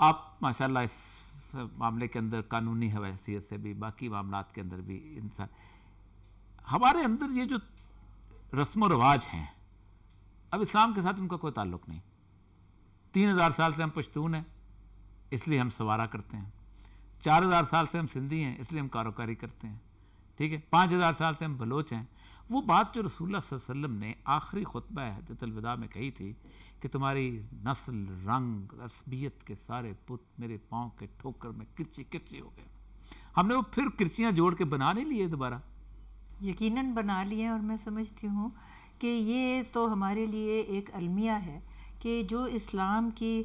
آپ ماشاءاللہ اس معاملے کے اندر قانونی حیثیت سے بھی باقی معاملات کے اندر بھی انسان، ہمارے اندر یہ جو رسم و رواج ہیں اب اسلام کے ساتھ ان کا کوئی تعلق نہیں. 3000 سال سے ہم پشتون ہیں اس لیے ہم سوارا کرتے ہیں، 4000 سال سے ہم سندھی ہیں اس لیے ہم کاروکاری کرتے ہیں، ٹھیک ہے، 5000 سال سے ہم بلوچ ہیں. وہ بات جو رسول اللہ صلی اللہ علیہ وسلم نے آخری خطبہ حجۃ الوداع میں کہی تھی کہ تمہاری نسل، رنگ، عصبیت کے سارے بت میرے پاؤں کے ٹھوکر میں کرچی کرچی ہو گئے. ہم نے وہ پھر کرچیاں جوڑ کے بنا نہیں لیے دوبارہ؟ یقیناً بنا لیے. اور میں سمجھتی ہوں کہ یہ تو ہمارے لیے ایک المیہ ہے کہ جو اسلام کی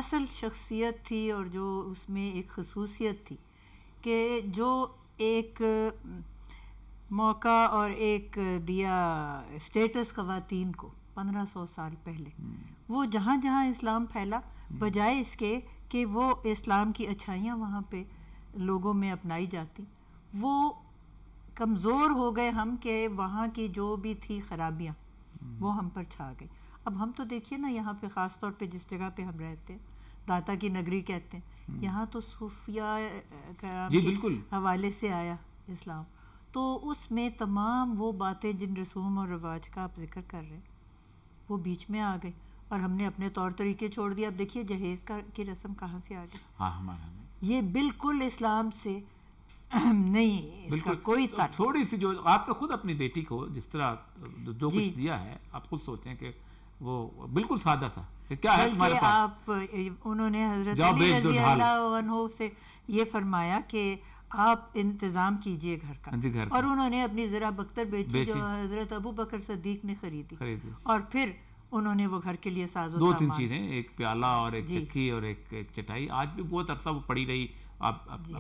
اصل شخصیت تھی اور جو اس میں ایک خصوصیت تھی کہ جو ایک موقع اور ایک دیا اسٹیٹس خواتین کو 1500 سال پہلے، وہ جہاں جہاں اسلام پھیلا، بجائے اس کے کہ وہ اسلام کی اچھائیاں وہاں پہ لوگوں میں اپنائی جاتی، وہ کمزور ہو گئے ہم کہ وہاں کی جو بھی تھی خرابیاں وہ ہم پر چھا گئی. اب ہم تو دیکھیے نا یہاں پہ خاص طور پہ جس جگہ پہ ہم رہتے ہیں داتا کی نگری کہتے ہیں، یہاں تو صوفیاء کرام کے حوالے سے آیا اسلام. تو اس میں تمام وہ باتیں جن رسوم اور رواج کا آپ ذکر کر رہے ہیں وہ بیچ میں آ گئی اور ہم نے اپنے طور طریقے چھوڑ دیا. اب دیکھیے جہیز کی رسم کہاں سے آ گئی، یہ بالکل اسلام سے نہیں، اس کا کوئی تعلق. تھوڑی سی جو آپ نے خود اپنی بیٹی کو جس طرح جو کچھ دیا ہے، آپ خود سوچیں کہ وہ بالکل سادہ سا کیا ہے تمہارے پاس. انہوں نے حضرت علی رضی اللہ عنہ سے یہ فرمایا کہ آپ انتظام کیجئے گھر کا، اور انہوں نے اپنی ذرا بختر بیچی جو حضرت ابو بکر صدیق نے خریدی، اور پھر انہوں نے وہ گھر کے لیے ساز و سامان، 2-3 چیزیں، ایک پیالہ اور ایک چکی اور ایک چٹائی، آج بھی بہت عرصہ وہ پڑی رہی. اب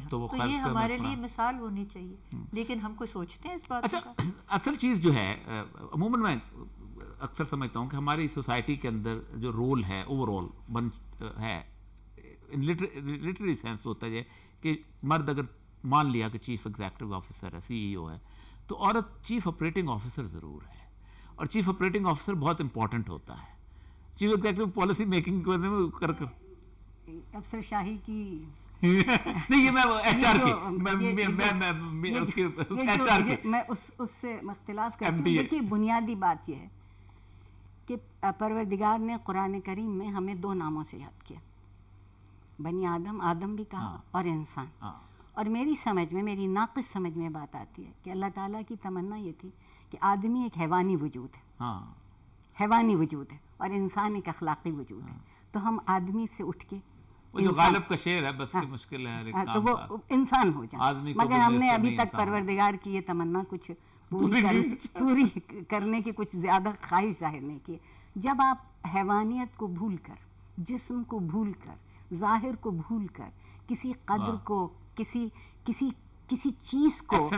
تو وہ یہ ہمارے لیے مثال ہونی چاہیے، لیکن ہم کو سوچتے ہیں اس بات کا. اصل چیز جو ہے عموماً میں اکثر سمجھتا ہوں کہ ہماری سوسائٹی کے اندر جو رول ہے اوور آل ہے لٹری سینس ہوتا ہے کہ مرد اگر مان لیا کہ چیف ایگزیکٹو آفیسر ہے، CEO ہے، تو عورت چیف آپریٹنگ آفیسر ضرور ہے، اور چیف آپریٹنگ آفیسر بہت امپورٹنٹ ہوتا ہے. چیف ایگزیکٹو پالیسی میکنگ کر افسر شاہی کی نہیں، یہ میں HR کی میں اس سے اختلاف کرتی ہوں. دیکھیے بنیادی بات یہ ہے کہ پروردگار نے قرآن کریم میں ہمیں 2 ناموں سے یاد کیا، بنی آدم، آدم بھی کہا، اور انسان. اور میری سمجھ میں، میری ناقص سمجھ میں بات آتی ہے کہ اللہ تعالیٰ کی تمنا یہ تھی کہ آدمی ایک حیوانی وجود ہے، حیوانی وجود ہے، اور انسان ایک اخلاقی وجود ہے. تو ہم آدمی سے اٹھ کے جو غالب کا شعر ہے بس کی مشکل ہے تو وہ انسان ہو جائے، مگر ہم نے ابھی تک پروردگار کی یہ تمنا کچھ پوری کرنے کی کچھ زیادہ خواہش ظاہر نہیں کی. جب آپ حیوانیت کو بھول کر، جسم کو بھول کر، ظاہر کو بھول کر، کسی قدر کو، کسی چیز کو،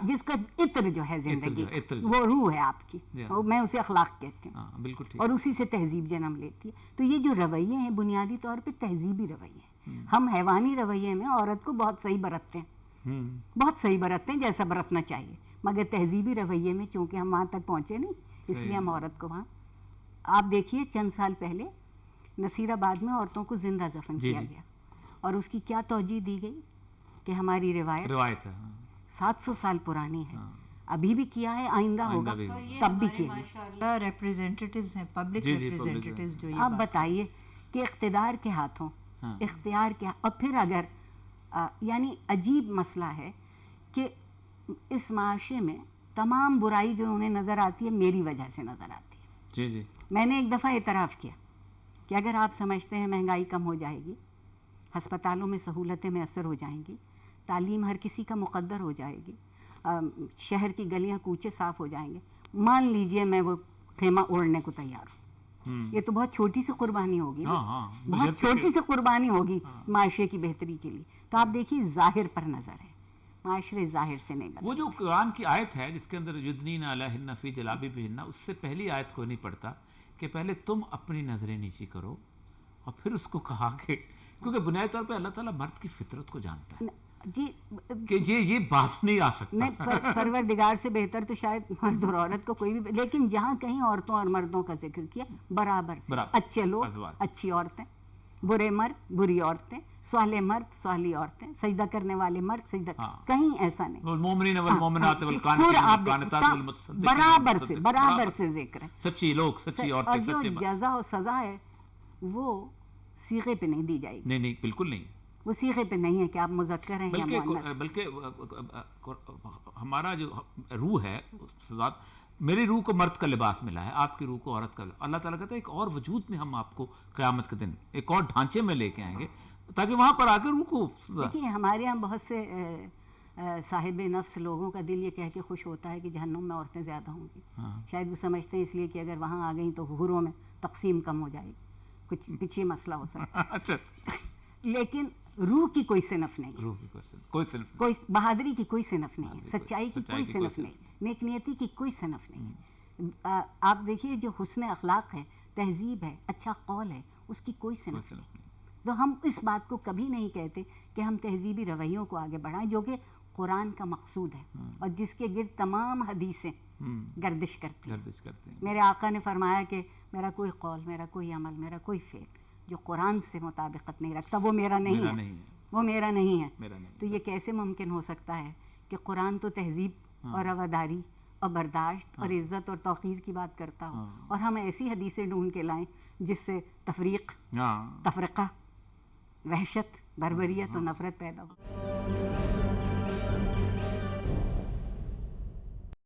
جس کا عطر جو ہے زندگی وہ روح ہے آپ کی، میں اسے اخلاق کہتی ہوں، اور اسی سے تہذیب جنم لیتی ہے. تو یہ جو رویے ہیں بنیادی طور پہ تہذیبی رویے ہیں. ہم حیوانی رویے میں عورت کو بہت صحیح برتتے ہیں، بہت صحیح برتتے ہیں جیسا برتنا چاہیے، مگر تہذیبی رویے میں چونکہ ہم وہاں تک پہنچے نہیں، اس لیے ہم عورت کو وہاں. آپ دیکھیے چند سال پہلے نصیر آباد میں عورتوں کو زندہ دفن کیا گیا، اور اس کی کیا توجیہ دی گئی کہ ہماری روایت 700 سال پرانی ہے، ابھی بھی کیا ہے، آئندہ ہوگا، تب بھی کیا. ریپریزنٹیٹیوز ہیں، پبلک ریپریزنٹیٹیوز جو آپ بتائیے کہ اقتدار کے ہاتھوں، اختیار کے، اور پھر اگر یعنی عجیب مسئلہ ہے کہ اس معاشرے میں تمام برائی جو انہیں نظر آتی ہے میری وجہ سے نظر آتی ہے. میں نے ایک دفعہ اعتراف کیا کہ اگر آپ سمجھتے ہیں مہنگائی کم ہو جائے گی، ہسپتالوں میں سہولتیں میسر ہو جائیں گی، تعلیم ہر کسی کا مقدر ہو جائے گی، شہر کی گلیاں کوچے صاف ہو جائیں گے، مان لیجئے میں وہ خیمہ اوڑھنے کو تیار ہوں. یہ تو بہت چھوٹی سی قربانی ہوگی، بہت چھوٹی سی قربانی ہوگی معاشرے کی بہتری کے لیے. تو آپ دیکھیے ظاہر پر نظر ہے، معاشرے ظاہر سے نہیں بدلتا. وہ جو قرآن کی آیت ہے جس کے اندر یدنین علیہن فی جلابیبہن، اس سے پہلی آیت کوئی نہیں پڑھتا کہ پہلے تم اپنی نظریں نیچی کرو، اور پھر اس کو کہا کہ کیونکہ بنیادی طور پہ اللہ تعالیٰ مرد کی فطرت کو جانتا ہے کہ یہ بات نہیں آ سکتا. پروردگار سے بہتر تو شاید مرد اور عورت کو کوئی بھی، لیکن جہاں کہیں عورتوں اور مردوں کا ذکر کیا برابر، اچھے لوگ، اچھی عورتیں، برے مرد بری عورتیں، صالح مرد صالح عورتیں، سجدہ کرنے والے مرد سجدہ، کہیں ایسا نہیں. والمؤمنین والمؤمنات والقانتین والمتصدقین برابر سے ذکر ہے. سچی لوگ، سچی عورتیں، اور جو جزا و سزا ہے وہ صیغے پہ نہیں دی جائے گی. نہیں بالکل نہیں، وہ صیغے پہ نہیں ہے کہ آپ مذکر ہیں یا مؤنث. بلکہ ہمارا جو روح ہے، میری روح کو مرد کا لباس ملا ہے، آپ کی روح کو عورت کا. اللہ تعالیٰ کہتا ہے ایک اور وجود میں ہم آپ کو قیامت کے دن ایک اور ڈھانچے میں لے کے آئیں گے تاکہ وہاں پر آ کے روح کو. دیکھیے ہمارے یہاں بہت سے صاحب نفس لوگوں کا دل یہ کہہ کے خوش ہوتا ہے کہ جہنم میں عورتیں زیادہ ہوں گی. شاید وہ سمجھتے ہیں اس لیے کہ اگر وہاں آ گئیں تو حوروں میں تقسیم کم ہو جائے گی، کچھ پیچھے مسئلہ ہو سکتا ہے. لیکن روح کی کوئی صنف نہیں، کوئی بہادری کی کوئی صنف نہیں ہے، سچائی کی کوئی صنف نہیں، نیک نیتی کی کوئی صنف نہیں. آپ دیکھیے جو حسن اخلاق ہے، تہذیب ہے، اچھا قول ہے، اس کی کوئی صنف نہیں. تو ہم اس بات کو کبھی نہیں کہتے کہ ہم تہذیبی رویوں کو آگے بڑھائیں جو کہ قرآن کا مقصود ہے اور جس کے گرد تمام حدیثیں گردش کرتی ہیں. میرے آقا نے فرمایا کہ میرا کوئی قول، میرا کوئی عمل، میرا کوئی فعل جو قرآن سے مطابقت نہیں رکھتا وہ میرا نہیں ہے، وہ میرا نہیں ہے. تو یہ کیسے ممکن ہو سکتا ہے کہ قرآن تو تہذیب اور رواداری اور برداشت اور عزت اور توقیر کی بات کرتا ہو اور ہم ایسی حدیثیں ڈھونڈ کے لائیں جس سے تفریق، تفرقہ، وحشت، بربریت اور نفرت پیدا ہو.